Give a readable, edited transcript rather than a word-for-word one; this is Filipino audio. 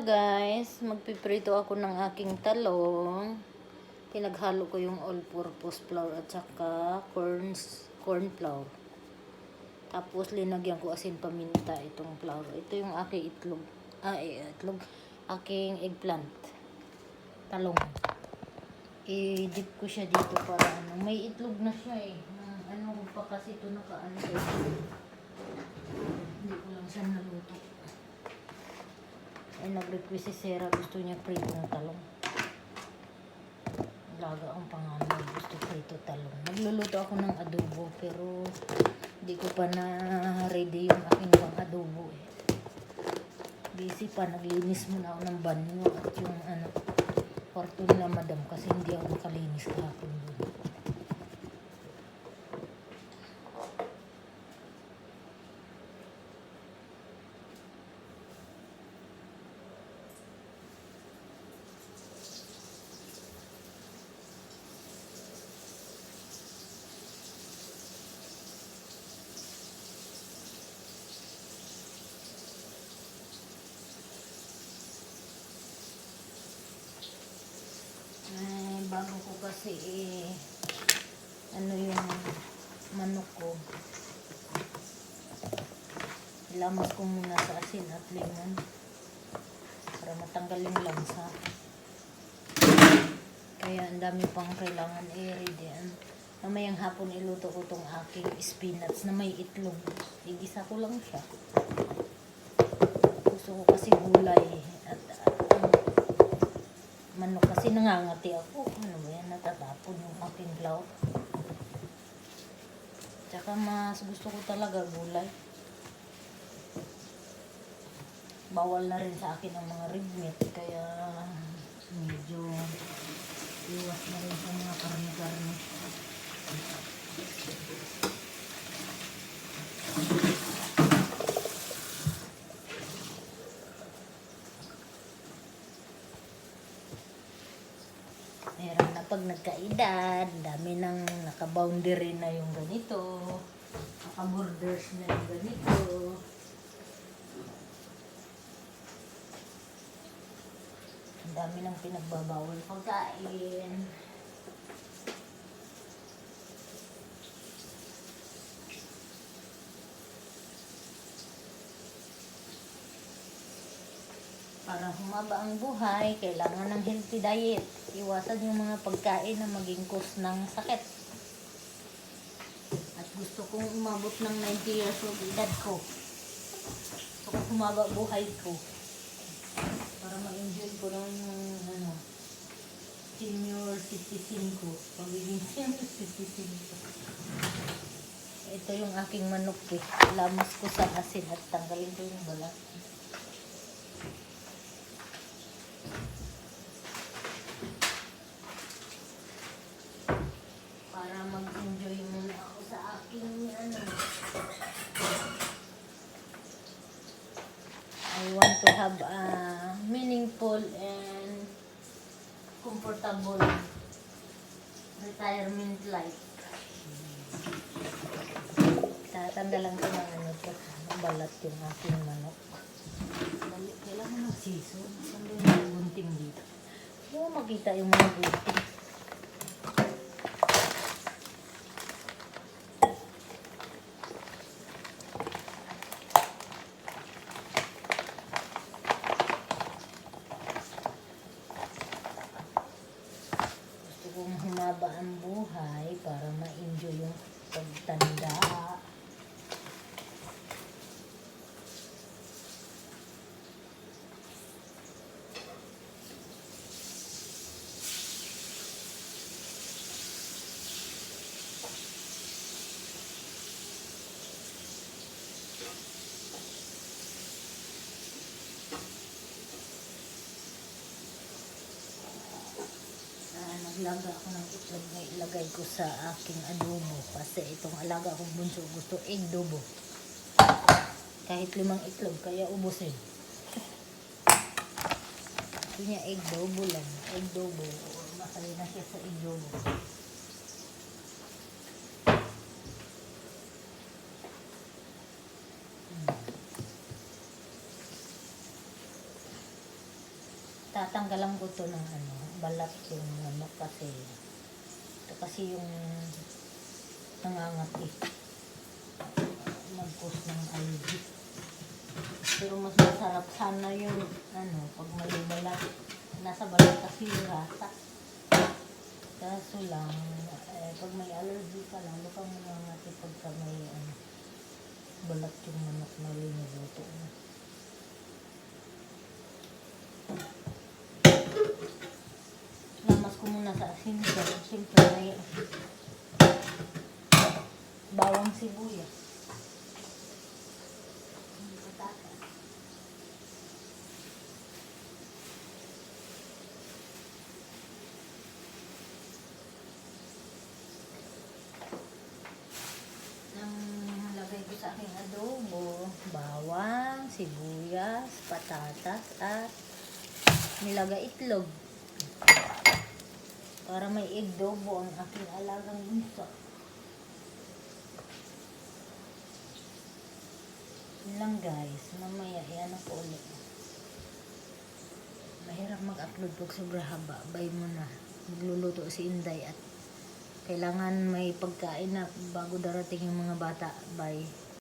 Guys, magpiprito ako ng aking talong. Pinaghalo ko yung all-purpose flour at saka corn flour. Tapos linagyan ko asin paminta itong flour. Ito yung aking itlog. Aking eggplant. Talong. I-dip ko siya dito para ano. May itlog na siya eh. Ano ko pa kasi ito nakaano. Hindi ko lang siya naluto. Ay, nag-request si Sarah, gusto niya prito ng talong. Laga ang pangalan, gusto prito talong. Nagluluto ako ng adobo, pero hindi ko pa na ready yung aking pang adobo eh. Busy pa, naglinis muna ako ng banyo at yung kwarto nila madam kasi hindi ako nakalinis kahapon doon. Bago ko kasi ano yung manok ko, ilamas ko muna sa asin at lemon para matanggal yung lansa. Kaya ang dami pang kailangan i-ready. Mamayang hapon iluto ko tong aking spinach na may itlog. Igisa ko lang siya. Gusto ko kasi gulay at manok kasi nangangati ako. Ano ba yan? Natatapon yung aking flour. Tsaka mas gusto ko talaga gulay. Bawal na rin sa akin ang mga red meat. Kaya medyo iwas na rin sa mga karne-karne. Meron na pag nagkaedad, dami nang naka-boundary na yung ganito, naka-borders na yung ganito. Ang dami nang pinagbabawal pagkain. Para humaba ang buhay, kailangan ng healthy diet. Iwasan yung mga pagkain na maging cause ng sakit. At gusto kong umabot ng 90 years old edad ko. Gusto kong humaba buhay ko. Para ma-enjoy ko lang yung senior citizen ko. Pagiging senior citizen ko. Ito yung aking manok eh. Lamas ko sa asin at tanggalin ko yung balat. Para mag-enjoy muna ako sa aking I want to have a meaningful and comfortable retirement life. Tatanda lang ko ng balat yung aking manok. Kailangan ng siso. Saan ba yung gunting dito? Hindi mo makita yung mga gunting. Kung humaba ang buhay para ma-enjoy yung pagtanda. Naglaga ako ng itlog na ilagay ko sa aking adobo kasi itong alaga kong bunso gusto egg adobo. Kahit 5 itlog kaya ubusin. Gusto niya egg adobo lang. Egg adobo. Masaya na siya sa egg adobo. tatanggalan ko to ng ano, balat yung manok kasi ito kasi yung nangangati. Mag-cause ng allergy. Pero mas masarap sana yung ano, pag may balat. Nasa balat kasi yung rasa. Kaso lang, pag may allergy ka lang, baka nangangati pagka may ano, balat yung manok na linuluto mo. Lamas ko muna sa asin ko. Siyempre may bawang sibuyas. Patatas. Ang lagay ko sa aking adobo, bawang, sibuyas, patatas, at nilagay itlog. Para may igdobo ang aking alagang bunso. Yun lang guys, mamaya yan ako ulit. Mahirap mag-upload pag sobra haba. Bye mo na. Magluluto si Inday at kailangan may pagkain na bago darating yung mga bata. Bye.